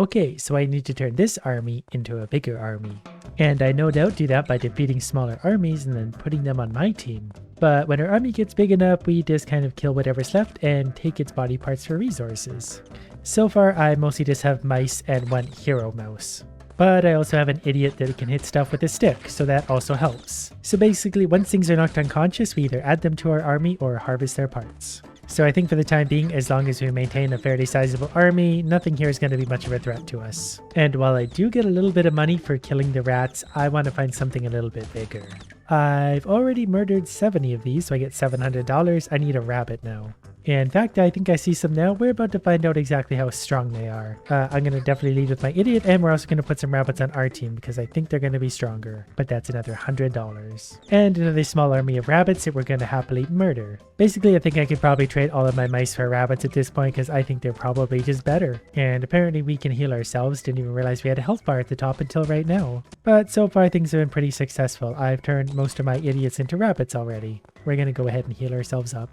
Okay, so I need to turn this army into a bigger army. And I no doubt do that by defeating smaller armies and then putting them on my team. But when our army gets big enough, we just kind of kill whatever's left and take its body parts for resources. So far, I mostly just have mice and one hero mouse. But I also have an idiot that can hit stuff with a stick, so that also helps. So basically, once things are knocked unconscious, we either add them to our army or harvest their parts. So I think for the time being, as long as we maintain a fairly sizable army, nothing here is going to be much of a threat to us. And while I do get a little bit of money for killing the rats, I want to find something a little bit bigger. I've already murdered 70 of these, so I get $700. I need a rabbit now. In fact, I think I see some now. We're about to find out exactly how strong they are. I'm going to definitely lead with my idiot, and we're also going to put some rabbits on our team because I think they're going to be stronger. But that's another $100. And another small army of rabbits that we're going to happily murder. Basically, I think I could probably trade all of my mice for rabbits at this point because I think they're probably just better. And apparently we can heal ourselves. Didn't even realize we had a health bar at the top until right now. But so far things have been pretty successful. I've turned most of my idiots into rabbits already. We're going to go ahead and heal ourselves up.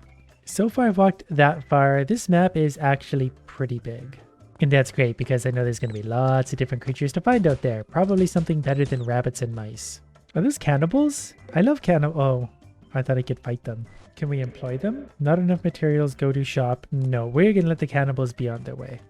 So far I've walked that far. This map is actually pretty big. And that's great because I know there's going to be lots of different creatures to find out there. Probably something better than rabbits and mice. Are those cannibals? I love cannibals. Oh, I thought I could fight them. Can we employ them? Not enough materials, go to shop. No, we're going to let the cannibals be on their way.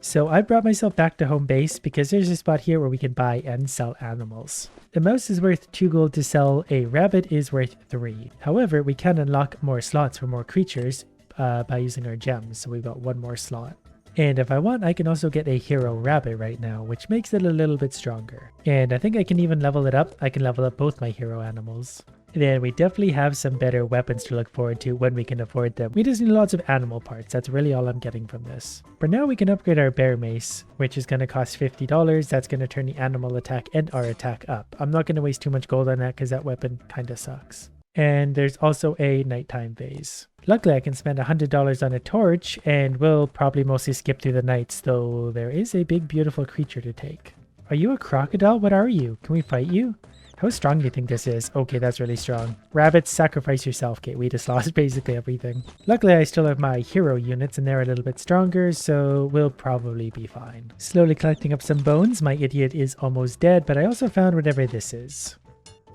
So I brought myself back to home base because there's a spot here where we can buy and sell animals. A mouse is worth 2 gold to sell, a rabbit is worth 3. However, we can unlock more slots for more creatures by using our gems, so we've got 1 more slot. And if I want, I can also get a hero rabbit right now, which makes it a little bit stronger. And I think I can even level it up. I can level up both my hero animals. Then we definitely have some better weapons to look forward to when we can afford them. We just need lots of animal parts. That's really all I'm getting from this. For now, we can upgrade our bear mace, which is going to cost $50. That's going to turn the animal attack and our attack up. I'm not going to waste too much gold on that because that weapon kind of sucks. And there's also a nighttime phase. Luckily, I can spend $100 on a torch and we'll probably mostly skip through the nights, though there is a big beautiful creature to take. Are you a crocodile? What are you? Can we fight you? How strong do you think this is? Okay, that's really strong. Rabbits, sacrifice yourself. Okay, we just lost basically everything. Luckily, I still have my hero units and they're a little bit stronger, so we'll probably be fine. Slowly collecting up some bones. My idiot is almost dead, but I also found whatever this is.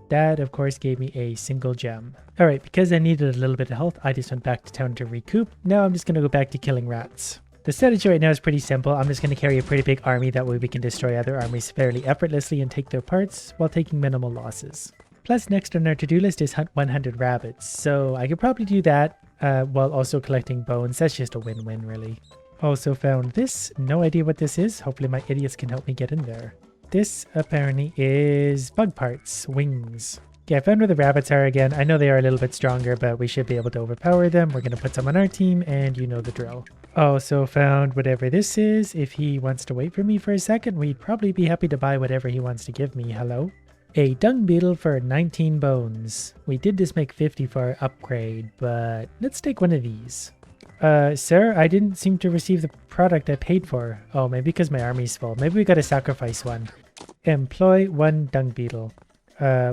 That, of course, gave me a single gem. Alright, because I needed a little bit of health, I just went back to town to recoup. Now I'm just going to go back to killing rats. The strategy right now is pretty simple. I'm just going to carry a pretty big army, that way we can destroy other armies fairly effortlessly and take their parts while taking minimal losses. Plus, next on our to-do list is hunt 100 rabbits, so I could probably do that while also collecting bones. That's just a win-win, really. Also found this. No idea what this is. Hopefully my idiots can help me get in there. This apparently is bug parts, wings. Yeah, I found where the rabbits are again. I know they are a little bit stronger, but we should be able to overpower them. We're going to put some on our team, and you know the drill. Also found whatever this is. If he wants to wait for me for a second, we'd probably be happy to buy whatever he wants to give me. Hello? A dung beetle for 19 bones. We did just make 50 for our upgrade, but let's take one of these. Sir, I didn't seem to receive the product I paid for. Oh, maybe because my army's full. Maybe we gotta sacrifice one. Employ 1 dung beetle.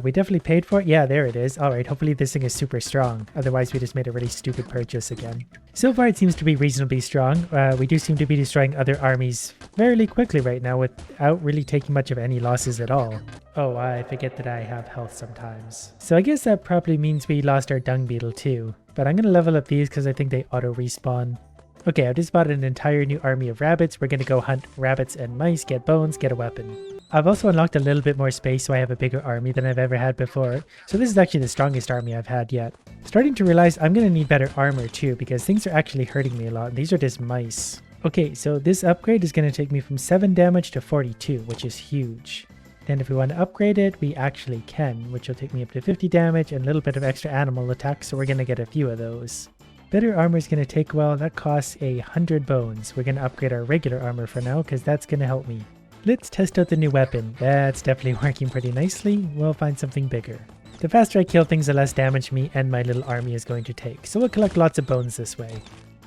We definitely paid for it. Yeah, there it is. Alright, hopefully this thing is super strong. Otherwise, we just made a really stupid purchase again. So far, it seems to be reasonably strong. We do seem to be destroying other armies fairly quickly right now without really taking much of any losses at all. Oh, I forget that I have health sometimes. So I guess that probably means we lost our dung beetle too. But I'm going to level up these because I think they auto-respawn. Okay, I've just bought an entire new army of rabbits. We're going to go hunt rabbits and mice, get bones, get a weapon. I've also unlocked a little bit more space, so I have a bigger army than I've ever had before. So this is actually the strongest army I've had yet. Starting to realize I'm going to need better armor too, because things are actually hurting me a lot. These are just mice. Okay, so this upgrade is going to take me from 7 damage to 42, which is huge. Then if we want to upgrade it, we actually can, which will take me up to 50 damage and a little bit of extra animal attack, so we're going to get a few of those. Better armor is going to take a while. That costs 100 bones. We're going to upgrade our regular armor for now, because that's going to help me. Let's test out the new weapon. That's definitely working pretty nicely. We'll find something bigger. The faster I kill things, the less damage me and my little army is going to take. So we'll collect lots of bones this way.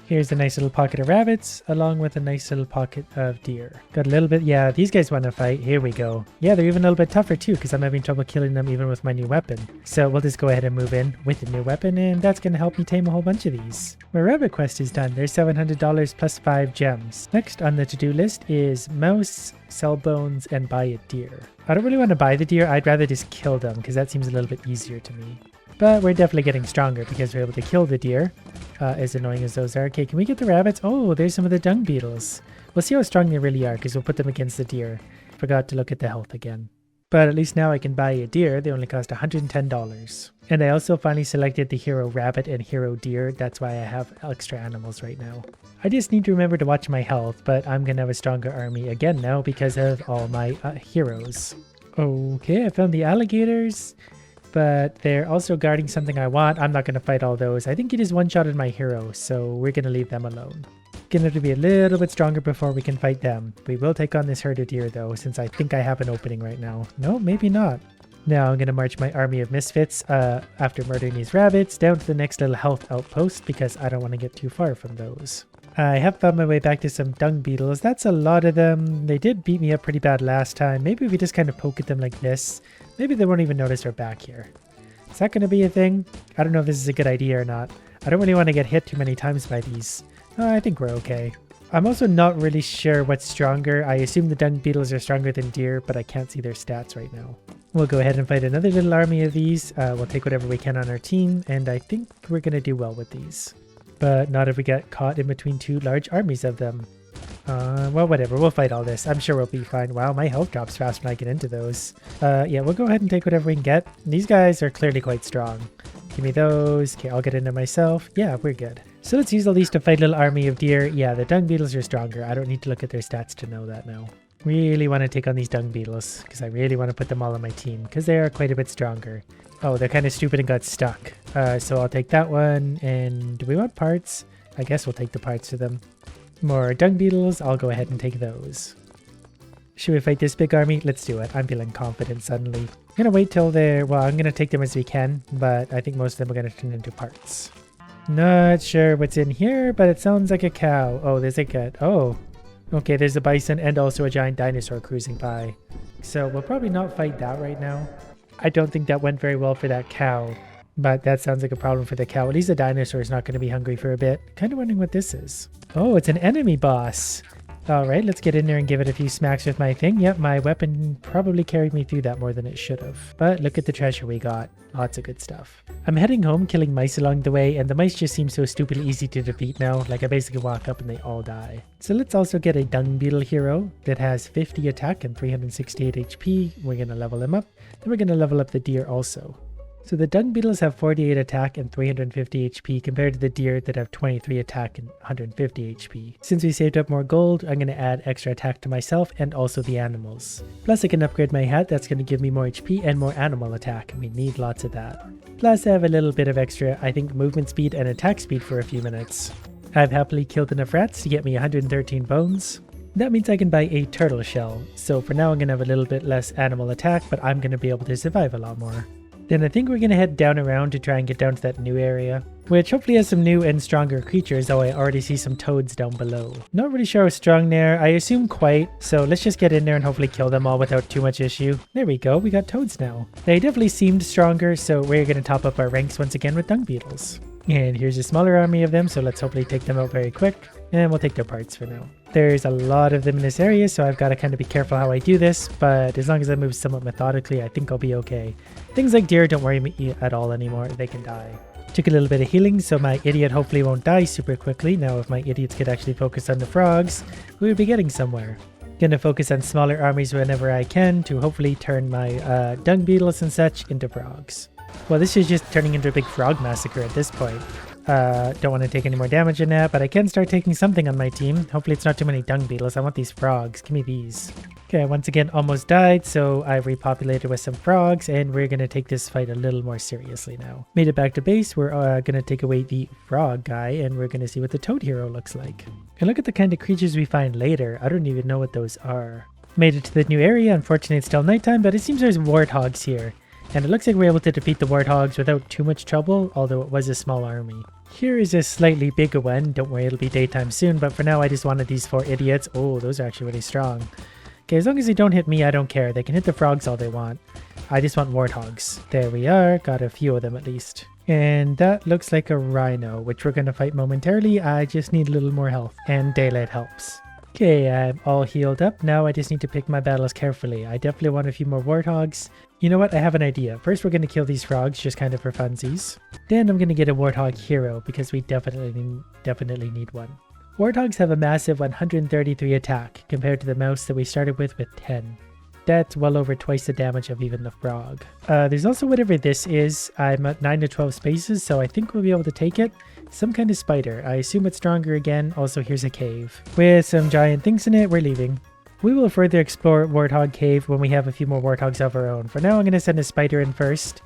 Here's a nice little pocket of rabbits, along with a nice little pocket of deer. Got a little bit, yeah, these guys want to fight. Here we go. Yeah, they're even a little bit tougher too, because I'm having trouble killing them even with my new weapon. So we'll just go ahead and move in with the new weapon, and that's going to help me tame a whole bunch of these. My rabbit quest is done. There's $700 plus 5 gems. Next on the to-do list is mouse, sell bones, and buy a deer. I don't really want to buy the deer. I'd rather just kill them, because that seems a little bit easier to me. But we're definitely getting stronger because we're able to kill the deer, as annoying as those are. Okay, can we get the rabbits? Oh, there's some of the dung beetles. We'll see how strong they really are because we'll put them against the deer. Forgot to look at the health again. But at least now I can buy a deer. They only cost $110. And I also finally selected the hero rabbit and hero deer. That's why I have extra animals right now. I just need to remember to watch my health, but I'm going to have a stronger army again now because of all my heroes. Okay, I found the alligators. But they're also guarding something I want. I'm not going to fight all those. I think he just one-shotted my hero, so we're going to leave them alone. Gonna have to be a little bit stronger before we can fight them. We will take on this herd of deer though, since I think I have an opening right now. No, maybe not. Now I'm going to march my army of misfits after murdering these rabbits down to the next little health outpost because I don't want to get too far from those. I have found my way back to some dung beetles. That's a lot of them. They did beat me up pretty bad last time. Maybe if we just kind of poke at them like this, maybe they won't even notice we're back here. Is that going to be a thing? I don't know if this is a good idea or not. I don't really want to get hit too many times by these. I think we're okay. I'm also not really sure what's stronger. I assume the dung beetles are stronger than deer, but I can't see their stats right now. We'll go ahead and fight another little army of these. We'll take whatever we can on our team, and I think we're going to do well with these. But not if we get caught in between two large armies of them. Well, whatever. We'll fight all this. I'm sure we'll be fine. Wow, my health drops fast when I get into those. Yeah, we'll go ahead and take whatever we can get. These guys are clearly quite strong. Give me those. Okay, I'll get into myself. Yeah, we're good. So let's use all these to fight a little army of deer. Yeah, the dung beetles are stronger. I don't need to look at their stats to know that now. Really want to take on these dung beetles because I really want to put them all on my team because they are quite a bit stronger. Oh, they're kind of stupid and got stuck. So I'll take that one. And do we want parts? I guess we'll take the parts to them. More dung beetles. I'll go ahead and take those. Should we fight this big army? Let's do it. I'm feeling confident suddenly. I'm going to wait till they're... Well, I'm going to take them as we can, but I think most of them are going to turn into parts. Not sure what's in here, but it sounds like a cow. Oh, there's a cat. Oh, okay, there's a bison and also a giant dinosaur cruising by. So we'll probably not fight that right now. I don't think that went very well for that cow, but that sounds like a problem for the cow. At least the dinosaur is not going to be hungry for a bit. Kind of wondering what this is. Oh, it's an enemy boss. All right, let's get in there and give it a few smacks with my thing. Yep, my weapon probably carried me through that more than it should have. But look at the treasure we got. Lots of good stuff. I'm heading home, killing mice along the way, and the mice just seem so stupidly easy to defeat now. Like, I basically walk up and they all die. So let's also get a dung beetle hero that has 50 attack and 368 HP. We're going to level him up. Then we're going to level up the deer also. So the dung beetles have 48 attack and 350 HP compared to the deer that have 23 attack and 150 HP. Since we saved up more gold, I'm going to add extra attack to myself and also the animals. Plus I can upgrade my hat, that's going to give me more HP and more animal attack, and we need lots of that. Plus I have a little bit of extra, I think, movement speed and attack speed for a few minutes. I've happily killed enough rats to get me 113 bones. That means I can buy a turtle shell, so for now I'm going to have a little bit less animal attack, but I'm going to be able to survive a lot more. Then I think we're going to head down around to try and get down to that new area, which hopefully has some new and stronger creatures, though I already see some toads down below. Not really sure how strong they're. I assume quite, so let's just get in there and hopefully kill them all without too much issue. There we go, we got toads now. They definitely seemed stronger, so we're going to top up our ranks once again with dung beetles. And here's a smaller army of them, so let's hopefully take them out very quick. And we'll take their parts for now. There's a lot of them in this area, so I've got to kind of be careful how I do this, but as long as I move somewhat methodically, I think I'll be okay. Things like deer don't worry me at all anymore. They can die. Took a little bit of healing, so my idiot hopefully won't die super quickly. Now, if my idiots could actually focus on the frogs, we would be getting somewhere. Gonna focus on smaller armies whenever I can to hopefully turn my dung beetles and such into frogs. Well, this is just turning into a big frog massacre at this point. Don't want to take any more damage in that, but I can start taking something on my team. Hopefully it's not too many dung beetles. I want these frogs. Give me these. Okay, once again, almost died, so I repopulated with some frogs, and we're going to take this fight a little more seriously now. Made it back to base. We're going to take away the frog guy, and we're going to see what the toad hero looks like. And look at the kind of creatures we find later. I don't even know what those are. Made it to the new area. Unfortunately, it's still nighttime, but it seems there's warthogs here. And it looks like we're able to defeat the warthogs without too much trouble, although it was a small army. Here is a slightly bigger one. Don't worry, it'll be daytime soon, but for now I just wanted these 4 idiots. Oh, those are actually really strong. Okay, as long as they don't hit me, I don't care. They can hit the frogs all they want. I just want warthogs. There we are. Got a few of them at least. And that looks like a rhino, which we're going to fight momentarily. I just need a little more health, and daylight helps. Okay, I'm all healed up. Now I just need to pick my battles carefully. I definitely want a few more warthogs. You know what? I have an idea. First, we're going to kill these frogs, just kind of for funsies. Then I'm going to get a warthog hero, because we definitely need one. Warthogs have a massive 133 attack, compared to the mouse that we started with 10. That's well over twice the damage of even the frog. There's also whatever this is. I'm at 9 to 12 spaces, so I think we'll be able to take it. Some kind of spider. I assume it's stronger again. Also, here's a cave. With some giant things in it, we're leaving. We will further explore Warthog Cave when we have a few more warthogs of our own. For now, I'm going to send a spider in first,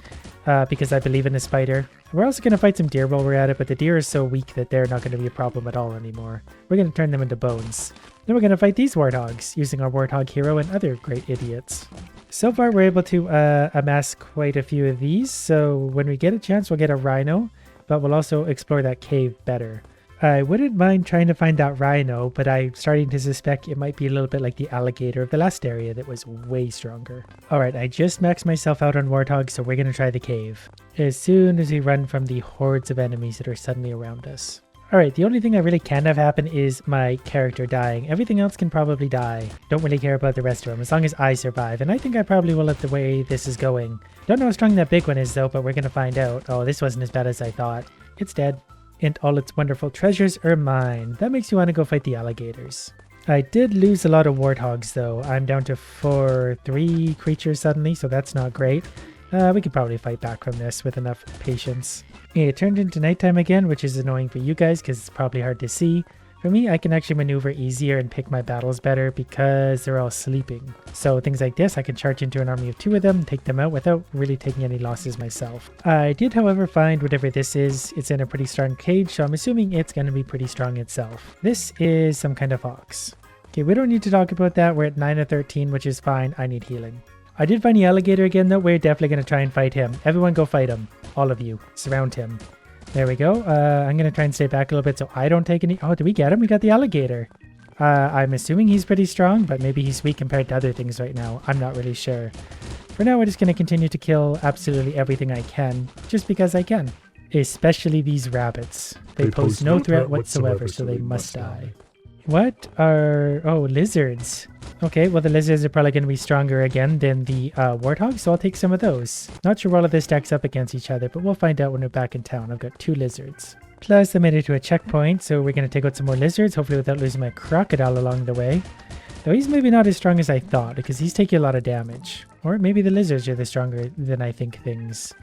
because I believe in the spider. We're also going to fight some deer while we're at it, but the deer are so weak that they're not going to be a problem at all anymore. We're going to turn them into bones. Then we're going to fight these warthogs, using our warthog hero and other great idiots. So far, we're able to amass quite a few of these, so when we get a chance, we'll get a rhino, but we'll also explore that cave better. I wouldn't mind trying to find that rhino, but I'm starting to suspect it might be a little bit like the alligator of the last area that was way stronger. Alright, I just maxed myself out on warthog, so we're going to try the cave. As soon as we run from the hordes of enemies that are suddenly around us. Alright, the only thing that really can have happen is my character dying. Everything else can probably die. Don't really care about the rest of them, as long as I survive. And I think I probably will at the way this is going. Don't know how strong that big one is though, but we're going to find out. Oh, this wasn't as bad as I thought. It's dead. And all its wonderful treasures are mine. That makes you want to go fight the alligators. I did lose a lot of warthogs though. I'm down to 3 creatures suddenly, so that's not great. We could probably fight back from this with enough patience. It turned into nighttime again, which is annoying for you guys because it's probably hard to see. For me, I can actually maneuver easier and pick my battles better because they're all sleeping. So things like this, I can charge into an army of 2 of them, take them out without really taking any losses myself. I did, however, find whatever this is. It's in a pretty strong cage, so I'm assuming it's going to be pretty strong itself. This is some kind of fox. Okay, we don't need to talk about that. We're at 9 of 13, which is fine. I need healing. I did find the alligator again, though. We're definitely going to try and fight him. Everyone go fight him. All of you. Surround him. There we go. I'm going to try and stay back a little bit so I don't take any... Oh, did we get him? We got the alligator. I'm assuming he's pretty strong, but maybe he's weak compared to other things right now. I'm not really sure. For now, we're just going to continue to kill absolutely everything I can, just because I can. Especially these rabbits. They pose no threat whatsoever, so they must die. What are... Oh, lizards. Okay, well the lizards are probably going to be stronger again than the warthogs, so I'll take some of those. Not sure all of this stacks up against each other, but we'll find out when we're back in town. I've got 2 lizards. Plus, I made it to a checkpoint, so we're going to take out some more lizards, hopefully without losing my crocodile along the way. Though he's maybe not as strong as I thought, because he's taking a lot of damage. Or maybe the lizards are the stronger than I think things.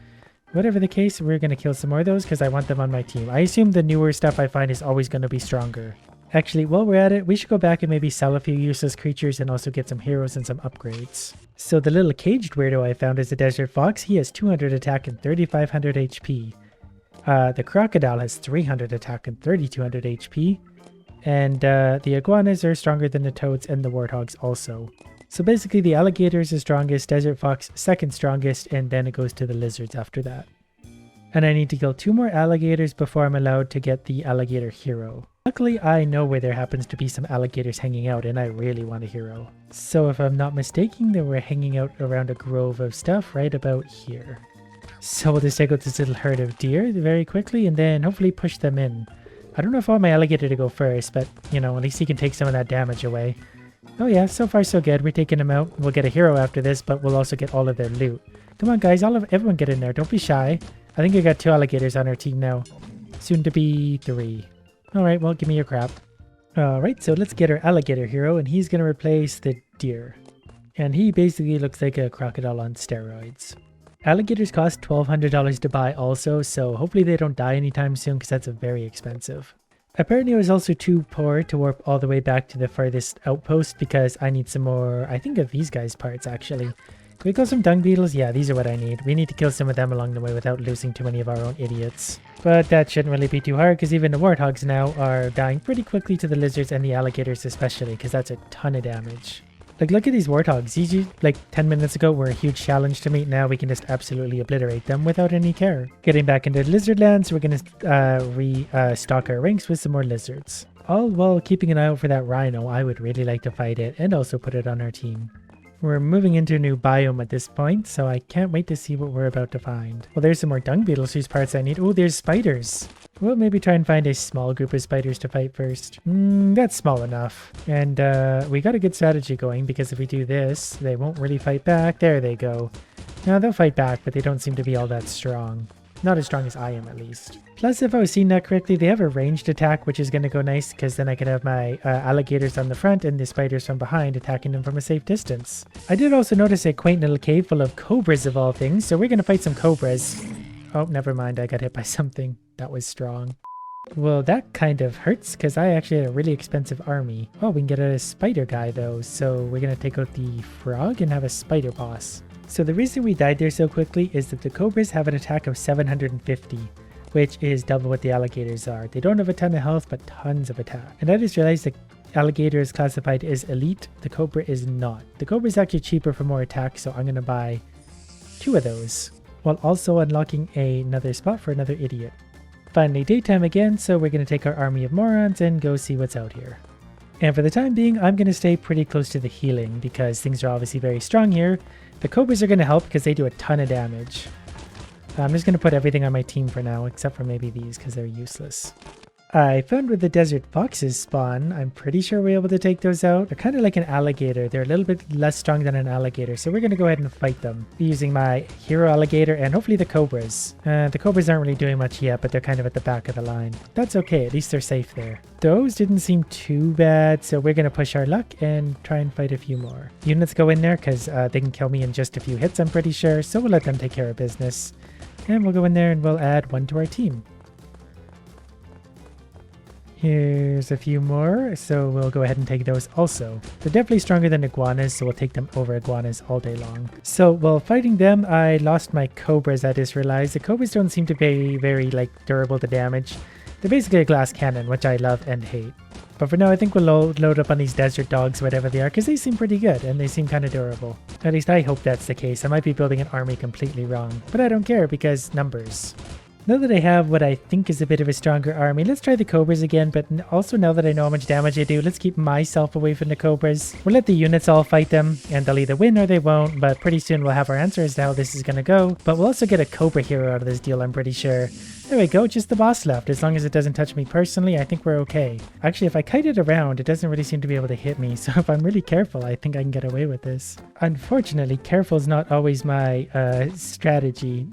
Whatever the case, we're going to kill some more of those because I want them on my team. I assume the newer stuff I find is always going to be stronger. Actually, while we're at it, we should go back and maybe sell a few useless creatures and also get some heroes and some upgrades. So the little caged weirdo I found is the desert fox. He has 200 attack and 3500 HP. The crocodile has 300 attack and 3200 HP. And the iguanas are stronger than the toads and the warthogs also. So basically the alligator is the strongest, desert fox second strongest, and then it goes to the lizards after that. And I need to kill 2 more alligators before I'm allowed to get the alligator hero. Luckily, I know where there happens to be some alligators hanging out, and I really want a hero. So if I'm not mistaken, they were hanging out around a grove of stuff right about here. So we'll just take out this little herd of deer very quickly, and then hopefully push them in. I don't know if I want my alligator to go first, but, you know, at least he can take some of that damage away. Oh yeah, so far so good. We're taking them out. We'll get a hero after this, but we'll also get all of their loot. Come on, guys. Everyone get in there. Don't be shy. I think we got 2 alligators on our team now. Soon to be 3. Alright, well, give me your crap. Alright, so let's get our alligator hero, and he's going to replace the deer. And he basically looks like a crocodile on steroids. Alligators cost $1,200 to buy also, so hopefully they don't die anytime soon because that's very expensive. Apparently I was also too poor to warp all the way back to the farthest outpost because I need some more, I think, of these guys' parts actually. Can we kill some dung beetles? Yeah, these are what I need. We need to kill some of them along the way without losing too many of our own idiots. But that shouldn't really be too hard because even the warthogs now are dying pretty quickly to the lizards and the alligators especially because that's a ton of damage. Like, look at these warthogs. These, like, 10 minutes ago were a huge challenge to meet. Now we can just absolutely obliterate them without any care. Getting back into Lizardland, so we're going to restock our ranks with some more lizards. All while keeping an eye out for that rhino. I would really like to fight it and also put it on our team. We're moving into a new biome at this point, so I can't wait to see what we're about to find. Well, there's some more dung beetles whose parts I need. Oh, there's spiders. We'll maybe try and find a small group of spiders to fight first. That's small enough. And we got a good strategy going, because if we do this, they won't really fight back. There they go. Now they'll fight back, but they don't seem to be all that strong. Not as strong as I am, at least. Plus, if I was seeing that correctly, they have a ranged attack, which is going to go nice, because then I can have my alligators on the front and the spiders from behind attacking them from a safe distance. I did also notice a quaint little cave full of cobras of all things, so we're going to fight some cobras. Oh, never mind, I got hit by something. That was strong. Well, that kind of hurts, because I actually had a really expensive army. Oh, we can get a spider guy, though, so we're going to take out the frog and have a spider boss. So the reason we died there so quickly is that the cobras have an attack of 750, which is double what the alligators are. They don't have a ton of health, but tons of attack. And I just realized the alligator is classified as elite. The cobra is not. The cobra is actually cheaper for more attack, so I'm going to buy 2 of those, while also unlocking another spot for another idiot. Finally, daytime again, so we're going to take our army of morons and go see what's out here. And for the time being, I'm going to stay pretty close to the healing, because things are obviously very strong here. The cobras are going to help because they do a ton of damage. I'm just going to put everything on my team for now, except for maybe these because they're useless. I found where the desert foxes spawn. I'm pretty sure we're able to take those out. They're kind of like an alligator. They're a little bit less strong than an alligator, so we're going to go ahead and fight them using my hero alligator and hopefully the cobras. The cobras aren't really doing much yet, but they're kind of at the back of the line. That's okay. At least they're safe there. Those didn't seem too bad, so we're going to push our luck and try and fight a few more. Units go in there because they can kill me in just a few hits, I'm pretty sure, so we'll let them take care of business. And we'll go in there and we'll add 1 to our team. Here's a few more, so we'll go ahead and take those also. They're definitely stronger than iguanas, so we'll take them over iguanas all day long. So while fighting them, I lost my cobras, I just realized. The cobras don't seem to be very durable to damage. They're basically a glass cannon, which I love and hate. But for now, I think we'll load up on these desert dogs, whatever they are, because they seem pretty good, and they seem kind of durable. At least I hope that's the case. I might be building an army completely wrong, but I don't care because numbers. Now that I have what I think is a bit of a stronger army, let's try the cobras again, but also now that I know how much damage they do, let's keep myself away from the cobras. We'll let the units all fight them, and they'll either win or they won't, but pretty soon we'll have our answer as to how this is going to go. But we'll also get a cobra hero out of this deal, I'm pretty sure. There we go, just the boss left. As long as it doesn't touch me personally, I think we're okay. Actually, if I kite it around, it doesn't really seem to be able to hit me, so if I'm really careful, I think I can get away with this. Unfortunately, careful is not always my strategy.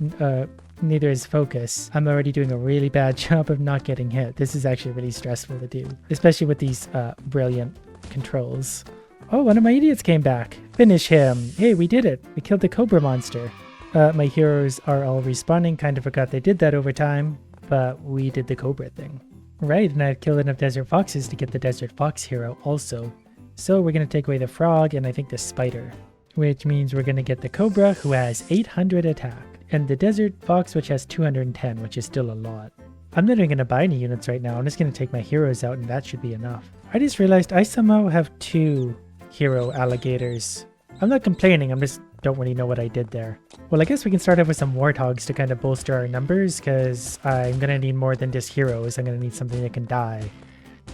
Neither is focus. I'm already doing a really bad job of not getting hit. This is actually really stressful to do, especially with these brilliant controls. Oh, one of my idiots came back. Finish him. Hey, we did it. We killed the cobra monster. My heroes are all respawning. Kind of forgot they did that over time, but we did the cobra thing. Right, and I've killed enough desert foxes to get the desert fox hero also. So we're going to take away the frog and I think the spider, which means we're going to get the cobra, who has 800 attack. And the desert fox, which has 210, which is still a lot. I'm not even going to buy any units right now. I'm just going to take my heroes out and that should be enough. I just realized I somehow have 2 hero alligators. I'm not complaining, I just don't really know what I did there. Well, I guess we can start off with some warthogs to kind of bolster our numbers, because I'm going to need more than just heroes. I'm going to need something that can die.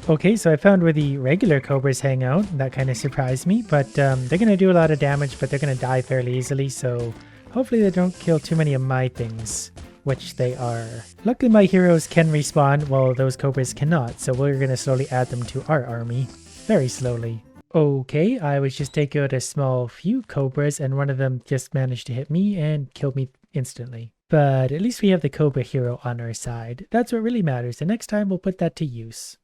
Okay, so I found where the regular cobras hang out. That kind of surprised me, but they're going to do a lot of damage, but they're going to die fairly easily, so hopefully they don't kill too many of my things, which they are. Luckily my heroes can respawn while those cobras cannot, so we're going to slowly add them to our army. Very slowly. Okay, I was just taking out a small few cobras and one of them just managed to hit me and killed me instantly. But at least we have the cobra hero on our side. That's what really matters, and next time we'll put that to use.